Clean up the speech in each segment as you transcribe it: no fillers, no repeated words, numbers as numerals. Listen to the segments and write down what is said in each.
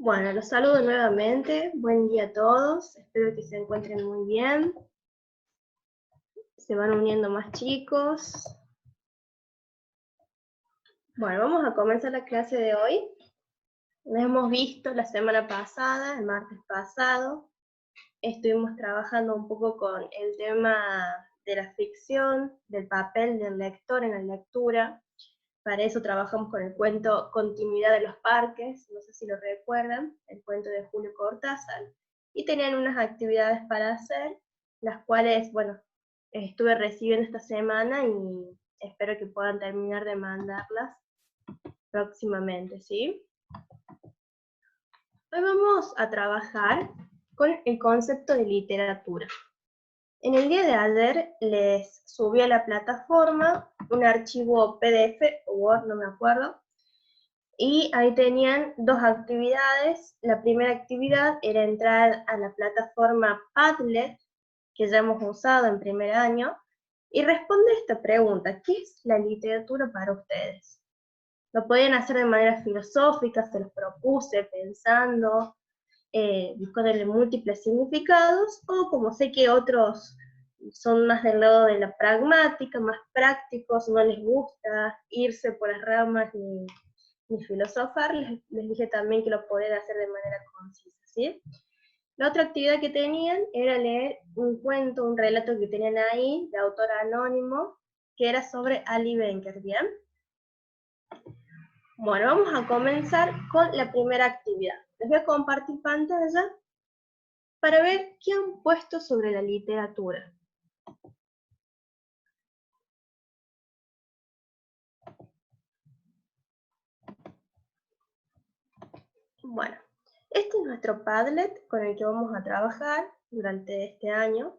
Bueno, los saludo nuevamente. Buen día a todos. Espero que se encuentren muy bien. Se van uniendo más chicos. Bueno, vamos a comenzar la clase de hoy. Nos hemos visto la semana pasada, el martes pasado. Estuvimos trabajando un poco con el tema de la ficción, del papel del lector en la lectura. Para eso trabajamos con el cuento Continuidad de los Parques, no sé si lo recuerdan, el cuento de Julio Cortázar, y tenían unas actividades para hacer, las cuales, bueno, estuve recibiendo esta semana y espero que puedan terminar de mandarlas próximamente, ¿sí? Hoy vamos a trabajar con el concepto de literatura. En el día de ayer les subí a la plataforma un archivo PDF o Word, no me acuerdo, y ahí tenían dos actividades. La primera actividad era entrar a la plataforma Padlet, que ya hemos usado en primer año, y responder esta pregunta: ¿qué es la literatura para ustedes? Lo podían hacer de manera filosófica, se los propuse pensando, buscándole múltiples significados, o como sé que otros son más del lado de la pragmática, más prácticos, no les gusta irse por las ramas ni filosofar, les dije también que lo podían hacer de manera concisa, ¿sí? La otra actividad que tenían era leer un cuento, un relato que tenían ahí, de autor anónimo, que era sobre Ali Benker, ¿bien? Bueno, vamos a comenzar con la primera actividad. Les voy a compartir pantalla para ver qué han puesto sobre la literatura. Bueno, este es nuestro Padlet con el que vamos a trabajar durante este año,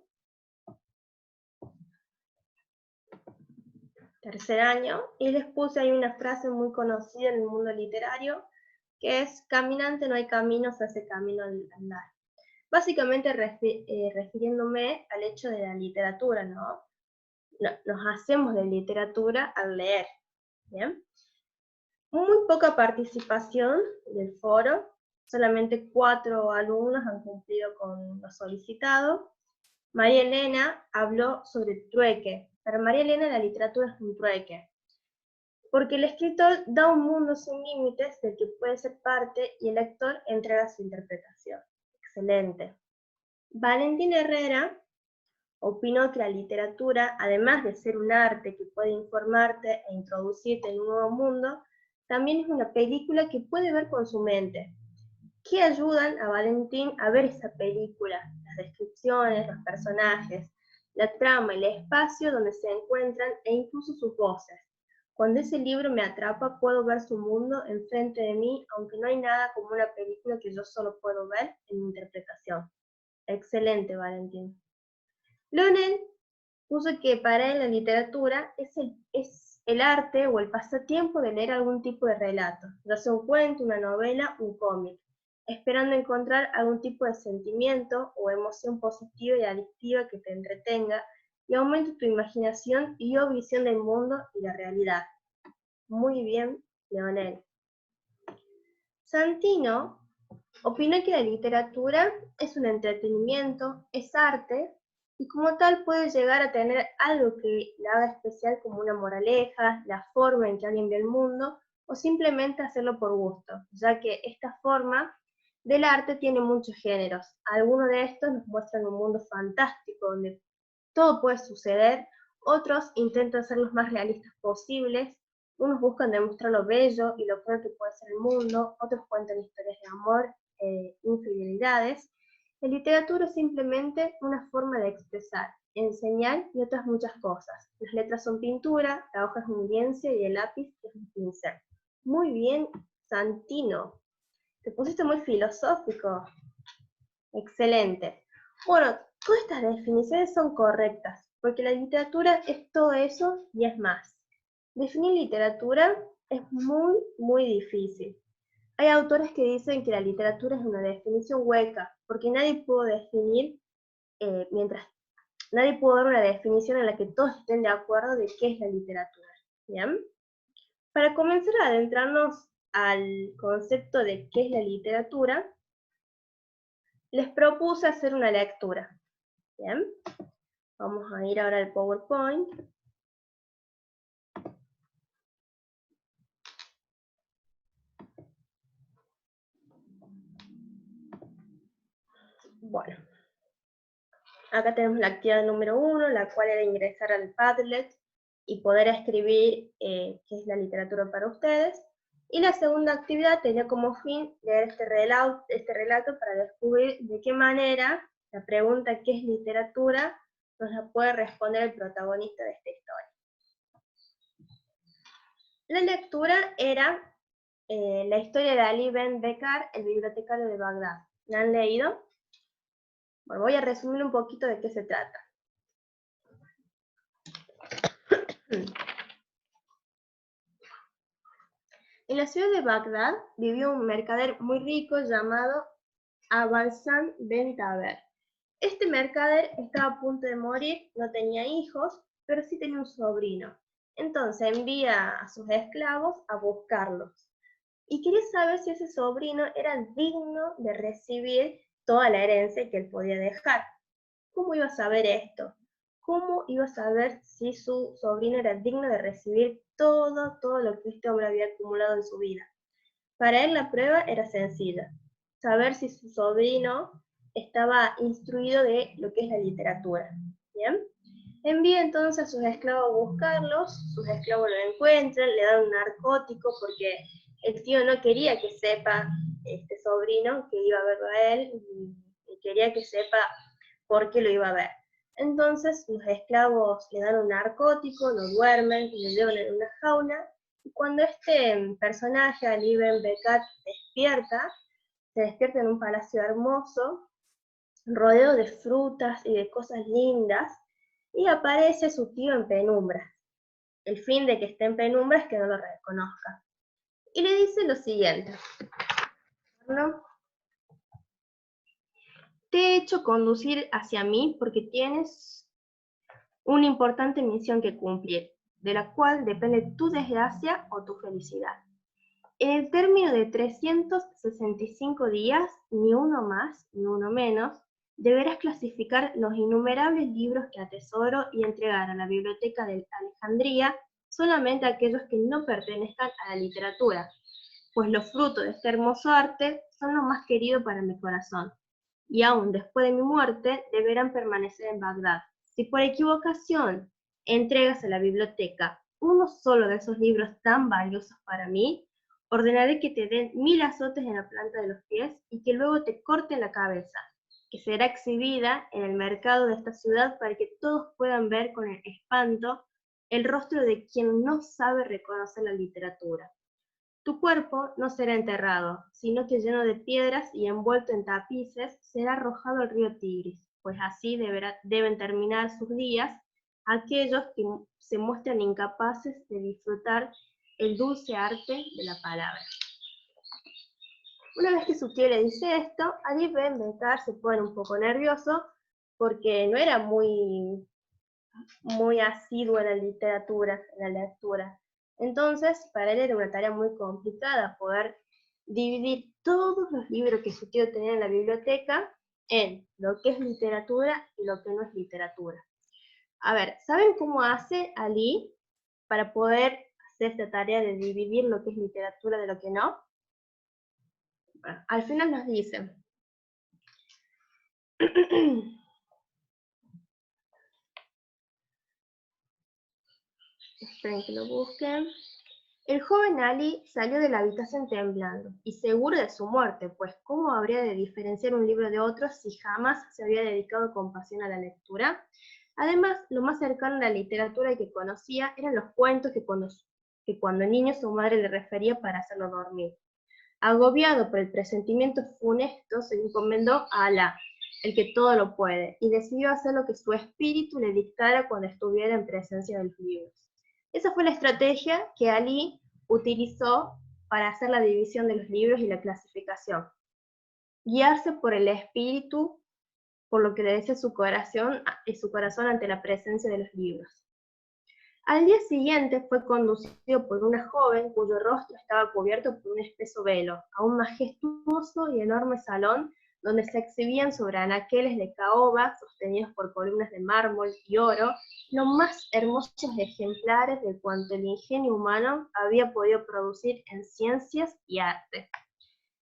tercer año, y les puse ahí una frase muy conocida en el mundo literario, que es: caminante no hay camino, se hace camino al andar. Básicamente refiriéndome al hecho de la literatura, ¿no? Nos hacemos de literatura al leer, ¿bien? Muy poca participación del foro, solamente 4 alumnos han cumplido con lo solicitado. María Elena habló sobre trueque. Para María Elena la literatura es un trueque, porque el escritor da un mundo sin límites del que puede ser parte y el lector entrega su interpretación. Excelente. Valentín Herrera opinó que la literatura, además de ser un arte que puede informarte e introducirte en un nuevo mundo, también es una película que puede ver con su mente. ¿Qué ayudan a Valentín a ver esa película? Las descripciones, los personajes, la trama, el espacio donde se encuentran e incluso sus voces. Cuando ese libro me atrapa, puedo ver su mundo enfrente de mí, aunque no hay nada como una película que yo solo puedo ver en mi interpretación. Excelente, Valentín. Leonel puso que para él la literatura es el arte o el pasatiempo de leer algún tipo de relato, ya sea un cuento, una novela, un cómic, esperando encontrar algún tipo de sentimiento o emoción positiva y adictiva que te entretenga y aumente tu imaginación y o visión del mundo y la realidad. Muy bien, Leonel. Santino opina que la literatura es un entretenimiento, es arte, y como tal puede llegar a tener algo que la haga especial, como una moraleja, la forma en que alguien ve el mundo, o simplemente hacerlo por gusto, ya que esta forma del arte tiene muchos géneros. Algunos de estos nos muestran un mundo fantástico, donde todo puede suceder, otros intentan ser los más realistas posibles, unos buscan demostrar lo bello y lo cruel que puede ser el mundo, otros cuentan historias de amor, infidelidades. La literatura es simplemente una forma de expresar, enseñar y otras muchas cosas. Las letras son pintura, la hoja es un lienzo y el lápiz es un pincel. Muy bien, Santino. Te pusiste muy filosófico. Excelente. Bueno, todas estas definiciones son correctas, porque la literatura es todo eso y es más. Definir literatura es muy, muy difícil. Hay autores que dicen que la literatura es una definición hueca, porque nadie pudo definir, mientras nadie pudo dar una definición en la que todos estén de acuerdo de qué es la literatura. ¿Bien? Para comenzar a adentrarnos al concepto de qué es la literatura, les propuse hacer una lectura. Bien, vamos a ir ahora al PowerPoint. Bueno, acá tenemos la actividad número 1, la cual era ingresar al Padlet y poder escribir qué es la literatura para ustedes. Y la segunda actividad tenía como fin leer este relato para descubrir de qué manera la pregunta ¿qué es literatura? Nos la puede responder el protagonista de esta historia. La lectura era la historia de Ali Ben Bekar, el bibliotecario de Bagdad. ¿La han leído? Bueno, voy a resumir un poquito de qué se trata. En la ciudad de Bagdad vivió un mercader muy rico llamado Abalsan Ben Taber. Este mercader estaba a punto de morir, no tenía hijos, pero sí tenía un sobrino. Entonces envía a sus esclavos a buscarlos. Y quería saber si ese sobrino era digno de recibir toda la herencia que él podía dejar. ¿Cómo iba a saber esto? ¿Cómo iba a saber si su sobrino era digno de recibir todo lo que este hombre había acumulado en su vida? Para él la prueba era sencilla, saber si su sobrino estaba instruido de lo que es la literatura. ¿Bien? Envía entonces a sus esclavos a buscarlos, sus esclavos lo encuentran, le dan un narcótico porque el tío no quería que sepa, este sobrino, que iba a verlo a él, y quería que sepa por qué lo iba a ver. Entonces los esclavos le dan un narcótico, lo duermen, lo llevan en una jaula, y cuando este personaje, Ali Ben Bekat, se despierta en un palacio hermoso, rodeado de frutas y de cosas lindas, y aparece su tío en penumbras. El fin de que esté en penumbras es que no lo reconozca. Y le dice lo siguiente: ¿no? Te he hecho conducir hacia mí porque tienes una importante misión que cumplir, de la cual depende tu desgracia o tu felicidad. En el término de 365 días, ni uno más ni uno menos, deberás clasificar los innumerables libros que atesoro y entregar a la biblioteca de Alejandría solamente aquellos que no pertenezcan a la literatura, pues los frutos de este hermoso arte son lo más querido para mi corazón, y aún después de mi muerte deberán permanecer en Bagdad. Si por equivocación entregas a la biblioteca uno solo de esos libros tan valiosos para mí, ordenaré que te den 1000 azotes en la planta de los pies y que luego te corten la cabeza, que será exhibida en el mercado de esta ciudad para que todos puedan ver con espanto el rostro de quien no sabe reconocer la literatura. Tu cuerpo no será enterrado, sino que lleno de piedras y envuelto en tapices será arrojado al río Tigris, pues así deben terminar sus días aquellos que se muestran incapaces de disfrutar el dulce arte de la palabra. Una vez que su tío le dice esto, Ali Ben Bekar se pone un poco nervioso porque no era muy asiduo a la literatura, a la lectura. Entonces, para él era una tarea muy complicada poder dividir todos los libros que su tío tenía en la biblioteca en lo que es literatura y lo que no es literatura. A ver, ¿saben cómo hace Ali para poder hacer esta tarea de dividir lo que es literatura de lo que no? Bueno, al final nos dice: esperen que lo busquen. El joven Ali salió de la habitación temblando, y seguro de su muerte, pues ¿cómo habría de diferenciar un libro de otro si jamás se había dedicado con pasión a la lectura? Además, lo más cercano a la literatura que conocía eran los cuentos que cuando niño su madre le refería para hacerlo dormir. Agobiado por el presentimiento funesto, se encomendó a Alá, el que todo lo puede, y decidió hacer lo que su espíritu le dictara cuando estuviera en presencia de los libros. Esa fue la estrategia que Ali utilizó para hacer la división de los libros y la clasificación. Guiarse por el espíritu, por lo que le dice su corazón ante la presencia de los libros. Al día siguiente fue conducido por una joven cuyo rostro estaba cubierto por un espeso velo, a un majestuoso y enorme salón donde se exhibían sobre anaqueles de caoba sostenidos por columnas de mármol y oro, los más hermosos ejemplares de cuanto el ingenio humano había podido producir en ciencias y arte.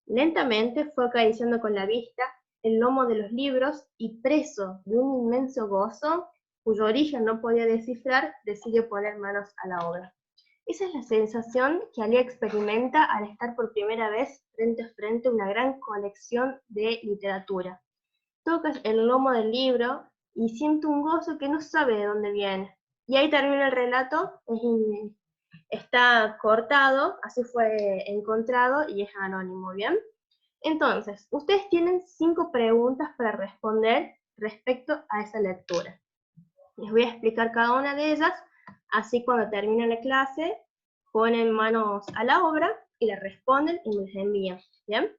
Lentamente fue acariciando con la vista el lomo de los libros y, preso de un inmenso gozo, cuyo origen no podía descifrar, decidió poner manos a la obra. Esa es la sensación que Ali experimenta al estar por primera vez frente a frente a una gran colección de literatura. Tocas el lomo del libro y siente un gozo que no sabe de dónde viene. Y ahí termina el relato, está cortado, así fue encontrado y es anónimo, ¿bien? Entonces, ustedes tienen 5 preguntas para responder respecto a esa lectura. Les voy a explicar cada una de ellas, así cuando termine la clase ponen manos a la obra y la responden y me las envían, ¿bien?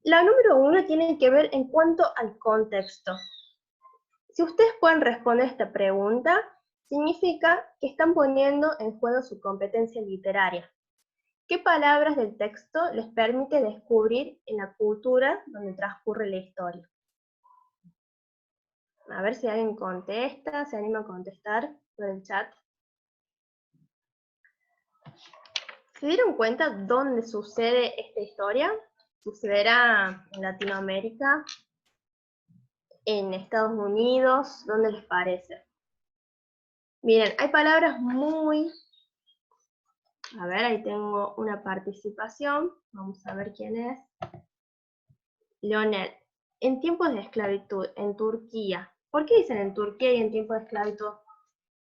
La número 1 tiene que ver en cuanto al contexto. Si ustedes pueden responder esta pregunta, significa que están poniendo en juego su competencia literaria. ¿Qué palabras del texto les permite descubrir en la cultura donde transcurre la historia? A ver si alguien contesta, se anima a contestar por el chat. ¿Se dieron cuenta dónde sucede esta historia? ¿Sucederá en Latinoamérica? ¿En Estados Unidos? ¿Dónde les parece? Miren, hay palabras muy... A ver, ahí tengo una participación. Vamos a ver quién es. Leonel. En tiempos de esclavitud, en Turquía. ¿Por qué dicen en Turquía y en tiempos de esclavitud?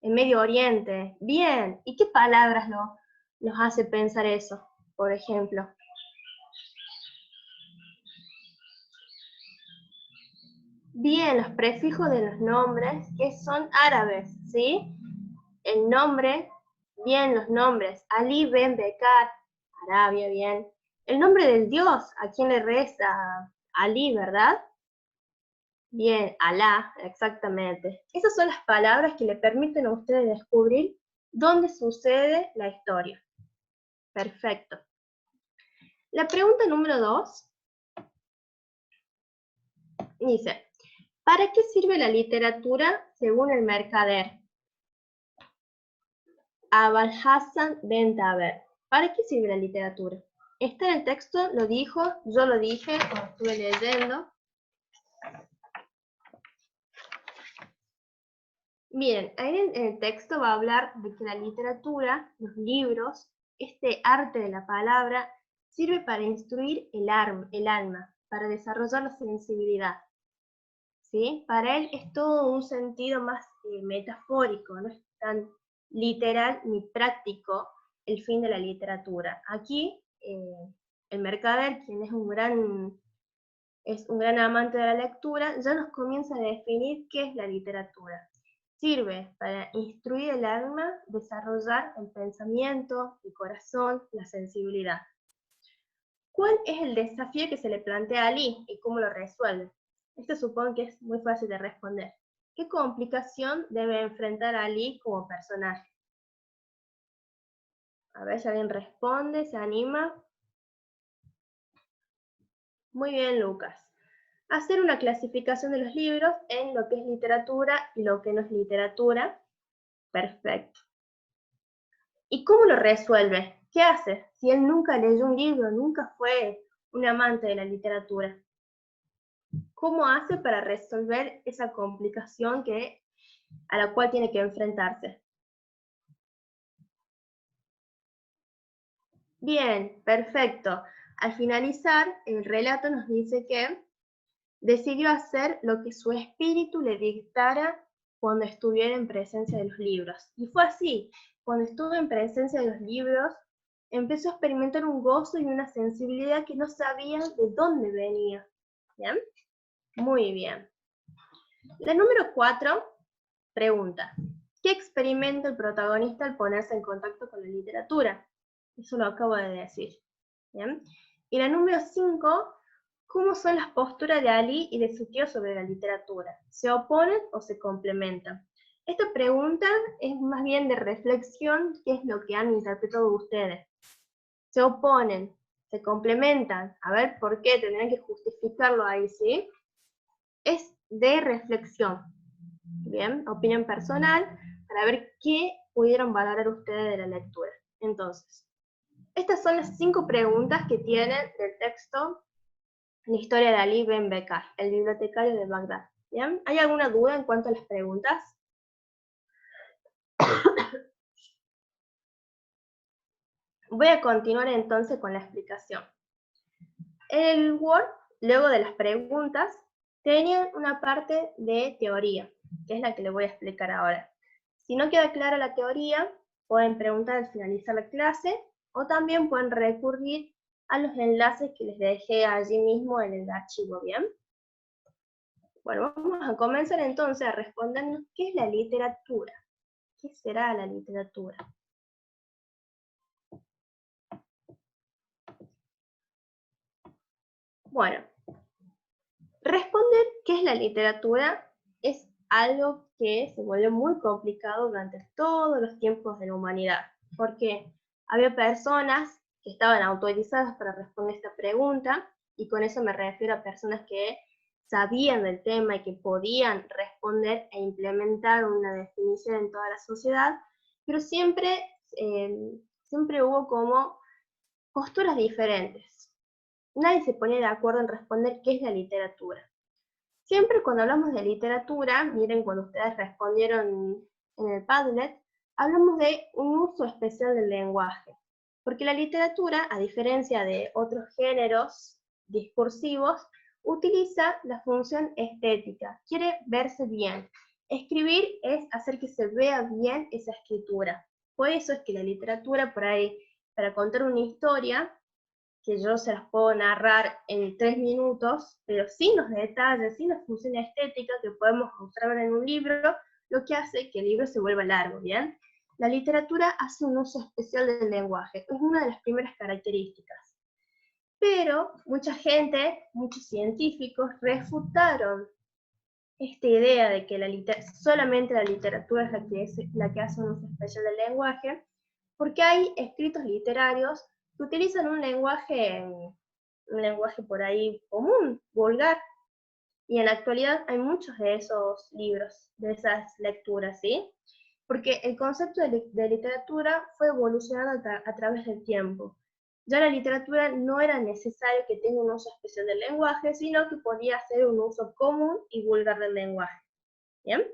En Medio Oriente. Bien. ¿Y qué palabras los hace pensar eso? Por ejemplo. Bien, los prefijos de los nombres que son árabes, ¿sí? El nombre, bien, los nombres. Ali ben Bekar, Arabia, bien. El nombre del Dios, ¿a quién le reza? Ali, ¿verdad? Bien, Alá, exactamente. Esas son las palabras que le permiten a ustedes descubrir dónde sucede la historia. Perfecto. La pregunta número 2 dice, ¿para qué sirve la literatura según el mercader? Abul Hassan Ben Taber. ¿Para qué sirve la literatura? Está en el texto, lo dijo, yo lo dije cuando estuve leyendo. Miren, ahí en el texto va a hablar de que la literatura, los libros, este arte de la palabra, sirve para instruir el alma, para desarrollar la sensibilidad. ¿Sí? Para él es todo un sentido más metafórico, no es tan literal ni práctico el fin de la literatura. Aquí, el mercader, quien es un gran amante de la lectura, ya nos comienza a definir qué es la literatura. Sirve para instruir el alma, desarrollar el pensamiento, el corazón, la sensibilidad. ¿Cuál es el desafío que se le plantea a Ali y cómo lo resuelve? Esto supongo que es muy fácil de responder. ¿Qué complicación debe enfrentar Ali como personaje? A ver si alguien responde, se anima. Muy bien, Lucas. Hacer una clasificación de los libros en lo que es literatura y lo que no es literatura. Perfecto. ¿Y cómo lo resuelve? ¿Qué hace? Si él nunca leyó un libro, nunca fue un amante de la literatura. ¿Cómo hace para resolver esa complicación a la cual tiene que enfrentarse? Bien, perfecto. Al finalizar, el relato nos dice que decidió hacer lo que su espíritu le dictara cuando estuviera en presencia de los libros. Y fue así. Cuando estuvo en presencia de los libros, empezó a experimentar un gozo y una sensibilidad que no sabía de dónde venía. ¿Bien? Muy bien. La número 4 pregunta, ¿qué experimenta el protagonista al ponerse en contacto con la literatura? Eso lo acabo de decir. ¿Bien? Y la número 5, ¿cómo son las posturas de Ali y de su tío sobre la literatura? ¿Se oponen o se complementan? Esta pregunta es más bien de reflexión, qué es lo que han interpretado ustedes. Se oponen, se complementan, a ver por qué, tendrán que justificarlo ahí, ¿sí? Es de reflexión, bien, opinión personal, para ver qué pudieron valorar ustedes de la lectura. Entonces, estas son las 5 preguntas que tienen del texto La historia de Ali Ben Bekar, el bibliotecario de Bagdad. ¿Bien? ¿Hay alguna duda en cuanto a las preguntas? Voy a continuar entonces con la explicación. El Word, luego de las preguntas, tenía una parte de teoría, que es la que les voy a explicar ahora. Si no queda clara la teoría, pueden preguntar al finalizar la clase, o también pueden recurrir a los enlaces que les dejé allí mismo en el archivo, ¿bien? Bueno, vamos a comenzar entonces a respondernos qué es la literatura. ¿Qué será la literatura? Bueno, responder qué es la literatura es algo que se volvió muy complicado durante todos los tiempos de la humanidad, porque había personas que estaban autorizadas para responder esta pregunta, y con eso me refiero a personas que sabían del tema y que podían responder e implementar una definición en toda la sociedad, pero siempre hubo como posturas diferentes. Nadie se ponía de acuerdo en responder qué es la literatura. Siempre cuando hablamos de literatura, miren cuando ustedes respondieron en el Padlet, hablamos de un uso especial del lenguaje. Porque la literatura, a diferencia de otros géneros discursivos, utiliza la función estética, quiere verse bien. Escribir es hacer que se vea bien esa escritura. Por eso es que la literatura, por ahí, para contar una historia, que yo se las puedo narrar en 3 minutos, pero sin los detalles, sin la función estética que podemos mostrar en un libro, lo que hace que el libro se vuelva largo, ¿bien? La literatura hace un uso especial del lenguaje, es una de las primeras características. Pero mucha gente, muchos científicos, refutaron esta idea de que solamente la literatura es la que hace un uso especial del lenguaje, porque hay escritos literarios que utilizan un lenguaje por ahí común, vulgar, y en la actualidad hay muchos de esos libros, de esas lecturas, ¿sí? Porque el concepto de literatura fue evolucionando a través del tiempo. Ya la literatura no era necesario que tenga un uso especial del lenguaje, sino que podía ser un uso común y vulgar del lenguaje. ¿Bien?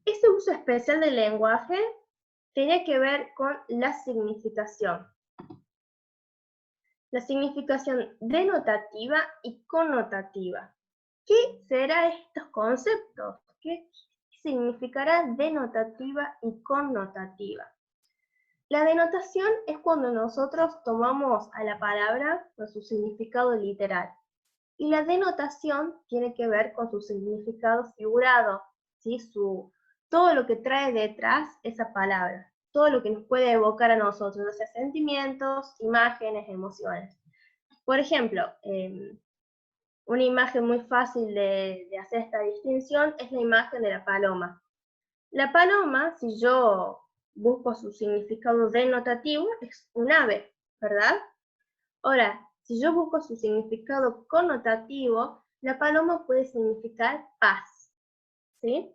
Este uso especial del lenguaje tiene que ver con la significación. La significación denotativa y connotativa. ¿Qué serán estos conceptos? ¿Qué significará denotativa y connotativa? La denotación es cuando nosotros tomamos a la palabra con su significado literal. Y la denotación tiene que ver con su significado figurado, ¿sí? Todo lo que trae detrás esa palabra, todo lo que nos puede evocar a nosotros, o sea, sentimientos, imágenes, emociones. Por ejemplo, una imagen muy fácil de hacer esta distinción es la imagen de la paloma. La paloma, si yo busco su significado denotativo, es un ave, ¿verdad? Ahora, si yo busco su significado connotativo, la paloma puede significar paz, ¿sí?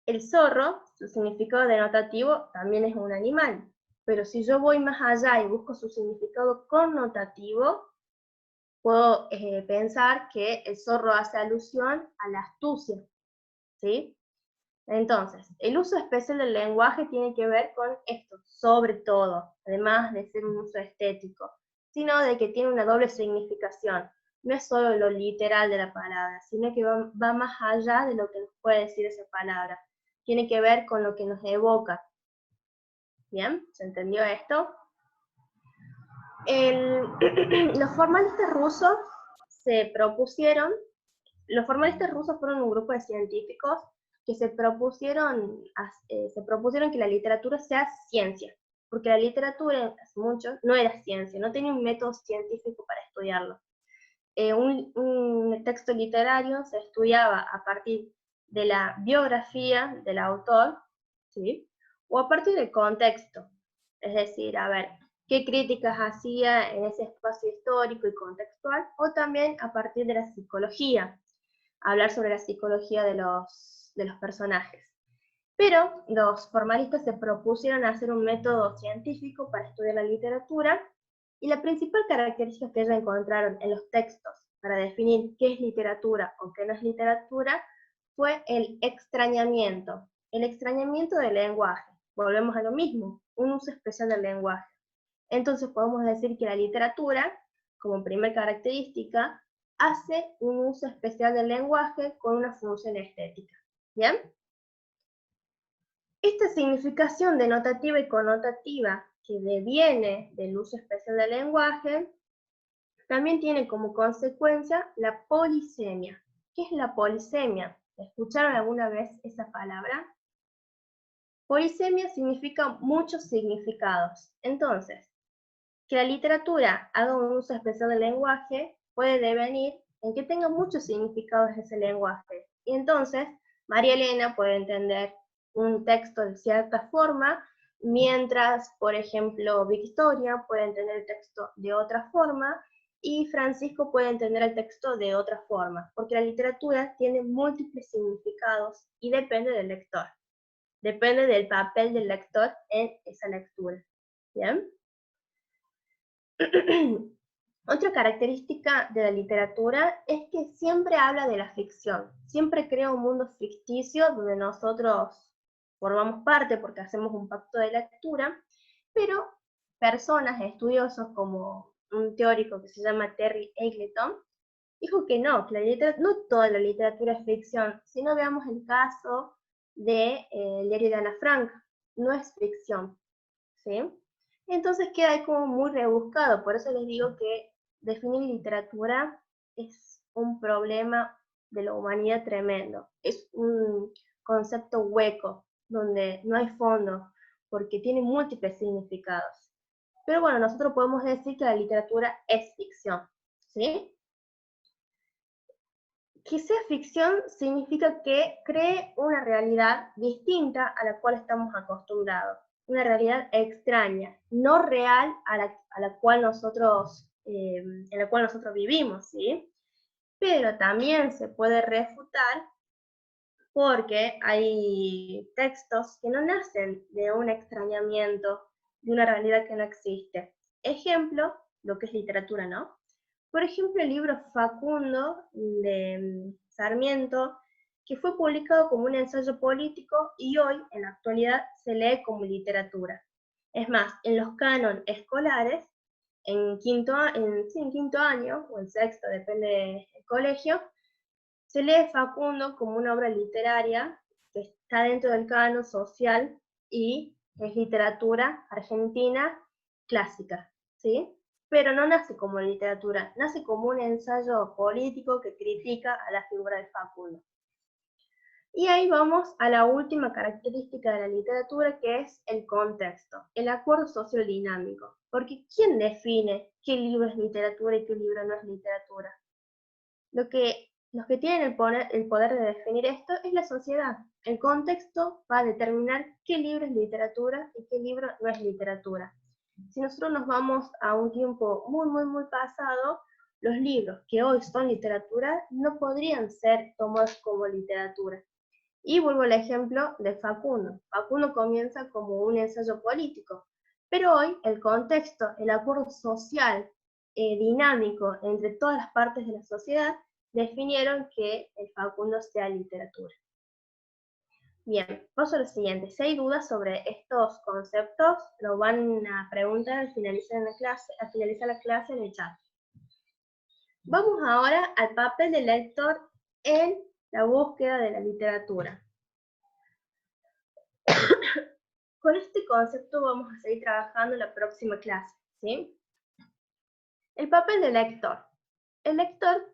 El zorro, su significado denotativo, también es un animal, pero si yo voy más allá y busco su significado connotativo, puedo pensar que el zorro hace alusión a la astucia, ¿sí? Entonces, el uso especial del lenguaje tiene que ver con esto, sobre todo, además de ser un uso estético, sino de que tiene una doble significación. No es solo lo literal de la palabra, sino que va más allá de lo que nos puede decir esa palabra. Tiene que ver con lo que nos evoca. ¿Bien? ¿Se entendió esto? Los formalistas rusos los formalistas rusos fueron un grupo de científicos que se propusieron que la literatura sea ciencia, porque la literatura hace mucho no era ciencia, no tenía un método científico para estudiarlo. Un texto literario se estudiaba a partir de la biografía del autor, ¿sí? O a partir del contexto. Es decir, a ver, qué críticas hacía en ese espacio histórico y contextual, o también a partir de la psicología, hablar sobre la psicología de los personajes. Pero los formalistas se propusieron hacer un método científico para estudiar la literatura, y la principal característica que ellos encontraron en los textos para definir qué es literatura o qué no es literatura fue el extrañamiento del lenguaje. Volvemos a lo mismo, un uso especial del lenguaje. Entonces podemos decir que la literatura, como primera característica, hace un uso especial del lenguaje con una función estética. ¿Bien? Esta significación denotativa y connotativa que deviene del uso especial del lenguaje también tiene como consecuencia la polisemia. ¿Qué es la polisemia? ¿Escucharon alguna vez esa palabra? Polisemia significa muchos significados. Entonces, que la literatura haga un uso especial del lenguaje puede devenir en que tenga muchos significados ese lenguaje. Y entonces, María Elena puede entender un texto de cierta forma, mientras, por ejemplo, Victoria puede entender el texto de otra forma, y Francisco puede entender el texto de otra forma, porque la literatura tiene múltiples significados y depende del lector. Depende del papel del lector en esa lectura. ¿Bien? Otra característica de la literatura es que siempre habla de la ficción, siempre crea un mundo ficticio donde nosotros formamos parte porque hacemos un pacto de lectura, pero personas, estudiosos como un teórico que se llama Terry Eagleton, dijo que no no toda la literatura es ficción, sino veamos el caso de el diario de Ana Frank, no es ficción, ¿sí? Entonces queda ahí como muy rebuscado, por eso les digo que definir literatura es un problema de la humanidad tremendo, es un concepto hueco, donde no hay fondo, porque tiene múltiples significados. Pero bueno, nosotros podemos decir que la literatura es ficción, ¿sí? Que sea ficción significa que cree una realidad distinta a la cual estamos acostumbrados, una realidad extraña, no real a la cual nosotros, en la cual nosotros vivimos, ¿sí? Pero también se puede refutar porque hay textos que no nacen de un extrañamiento, de una realidad que no existe. Ejemplo, lo que es literatura, ¿no? Por ejemplo, el libro Facundo de Sarmiento, que fue publicado como un ensayo político y hoy, en la actualidad, se lee como literatura. Es más, en los cánones escolares, en quinto año, o en sexto, depende del colegio, se lee Facundo como una obra literaria que está dentro del canon social y es literatura argentina clásica, ¿sí? Pero no nace como literatura, nace como un ensayo político que critica a la figura de Facundo. Y ahí vamos a la última característica de la literatura, que es el contexto, el acuerdo sociodinámico. Porque ¿quién define qué libro es literatura y qué libro no es literatura? Los que tienen el poder de definir esto es la sociedad. El contexto va a determinar qué libro es literatura y qué libro no es literatura. Si nosotros nos vamos a un tiempo muy pasado, los libros que hoy son literatura no podrían ser tomados como literatura. Y vuelvo al ejemplo de Facundo. Facundo comienza como un ensayo político, pero hoy el contexto, el acuerdo social dinámico entre todas las partes de la sociedad definieron que el Facundo sea literatura. Bien, paso a lo siguiente. Si hay dudas sobre estos conceptos, lo van a preguntar al finalizar la clase en el chat. Vamos ahora al papel del lector en la búsqueda de la literatura. Con este concepto vamos a seguir trabajando en la próxima clase, ¿sí? El papel del lector. El lector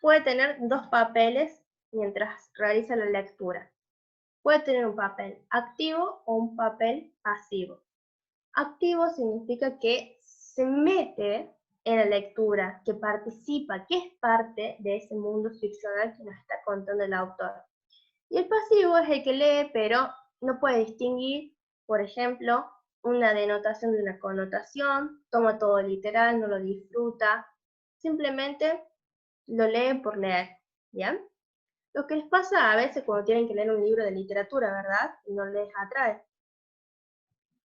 puede tener dos papeles mientras realiza la lectura. Puede tener un papel activo o un papel pasivo. Activo significa que se mete en la lectura, que participa, que es parte de ese mundo ficcional que nos está contando el autor. Y el pasivo es el que lee, pero no puede distinguir, por ejemplo, una denotación de una connotación, toma todo literal, no lo disfruta, simplemente lo lee por leer, ¿bien? Lo que les pasa a veces cuando tienen que leer un libro de literatura, ¿verdad? Y no les atrae.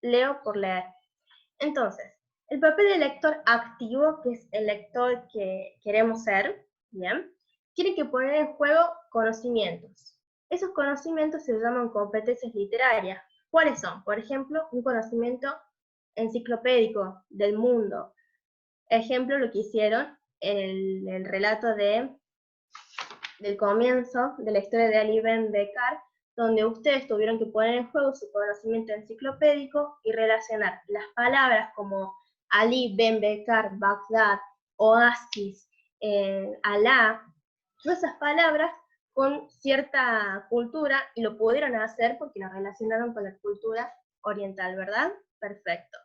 Leo por leer. Entonces, el papel del lector activo, que es el lector que queremos ser, ¿bien? Tiene que poner en juego conocimientos. Esos conocimientos se llaman competencias literarias. ¿Cuáles son? Por ejemplo, un conocimiento enciclopédico del mundo. Ejemplo, lo que hicieron en el relato del comienzo de la historia de Ali Ben Bekar, donde ustedes tuvieron que poner en juego su conocimiento enciclopédico y relacionar las palabras como Ali Ben Bekar, Bagdad, Oasis, Alá, todas esas palabras con cierta cultura, y lo pudieron hacer porque lo relacionaron con la cultura oriental, ¿verdad? Perfecto.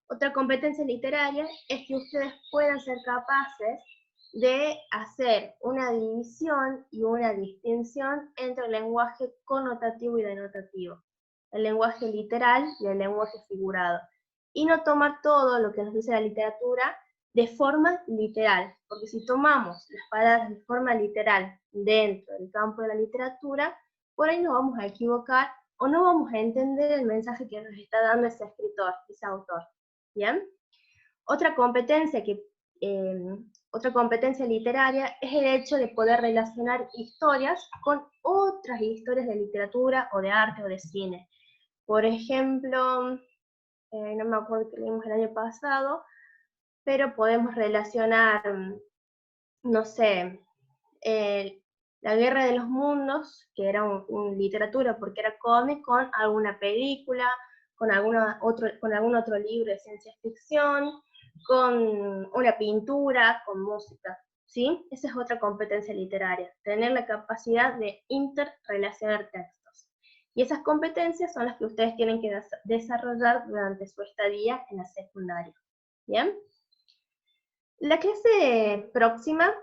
Otra competencia literaria es que ustedes puedan ser capaces de hacer una división y una distinción entre el lenguaje connotativo y denotativo, el lenguaje literal y el lenguaje figurado, y no tomar todo lo que nos dice la literatura de forma literal, porque si tomamos las palabras de forma literal dentro del campo de la literatura, por ahí nos vamos a equivocar o no vamos a entender el mensaje que nos está dando ese escritor, ese autor. ¿Bien? Otra competencia otra competencia literaria es el hecho de poder relacionar historias con otras historias de literatura o de arte o de cine. Por ejemplo, no me acuerdo que leímos el año pasado, pero podemos relacionar, no sé, La Guerra de los Mundos, que era un literatura porque era cómic, con alguna película, con algún otro libro de ciencia ficción, con una pintura, con música, ¿sí? Esa es otra competencia literaria, tener la capacidad de interrelacionar textos. Y esas competencias son las que ustedes tienen que desarrollar durante su estadía en la secundaria, ¿bien? La clase próxima,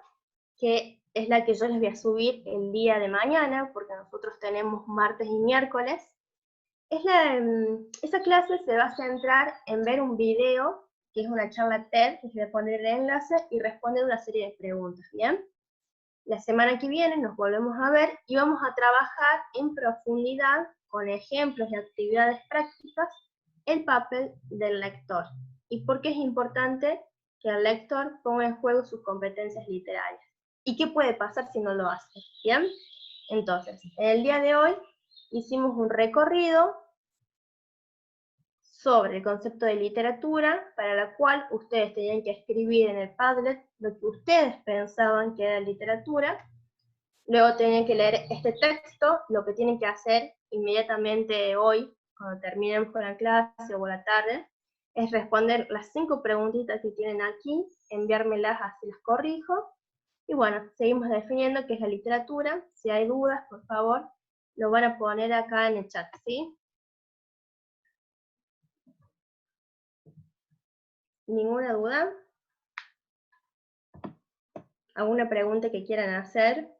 que es la que yo les voy a subir el día de mañana, porque nosotros tenemos martes y miércoles, esa clase se va a centrar en ver un video, que es una charla TED, que les voy a poner el enlace, y responder una serie de preguntas, ¿bien? La semana que viene nos volvemos a ver y vamos a trabajar en profundidad, con ejemplos y actividades prácticas, el papel del lector. ¿Y por qué es importante que el lector ponga en juego sus competencias literarias? ¿Y qué puede pasar si no lo hace? ¿Bien? Entonces, en el día de hoy hicimos un recorrido sobre el concepto de literatura, para la cual ustedes tenían que escribir en el Padlet lo que ustedes pensaban que era literatura. Luego tenían que leer este texto. Lo que tienen que hacer inmediatamente hoy, cuando terminen con la clase o la tarde, es responder las 5 preguntitas que tienen aquí, enviármelas así las corrijo. Y bueno, seguimos definiendo qué es la literatura. Si hay dudas, por favor, lo van a poner acá en el chat, ¿sí? ¿Ninguna duda? ¿Alguna pregunta que quieran hacer?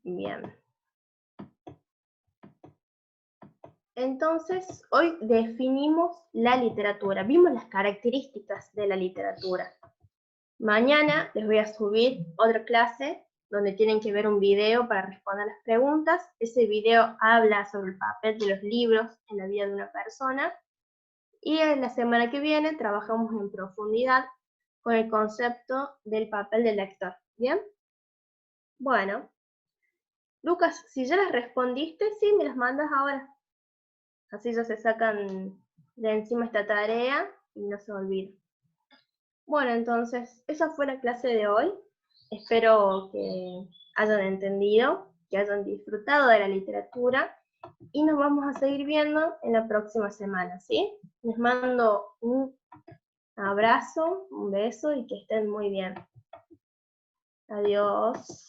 Bien. Entonces, hoy definimos la literatura, vimos las características de la literatura. Mañana les voy a subir otra clase donde tienen que ver un video para responder las preguntas. Ese video habla sobre el papel de los libros en la vida de una persona. Y en la semana que viene trabajamos en profundidad con el concepto del papel del lector. ¿Bien? Bueno, Lucas, si ya las respondiste, sí, me las mandas ahora. Así ya se sacan de encima esta tarea y no se olvida. Bueno, entonces, esa fue la clase de hoy. Espero que hayan entendido, que hayan disfrutado de la literatura, y nos vamos a seguir viendo en la próxima semana, ¿sí? Les mando un abrazo, un beso y que estén muy bien. Adiós.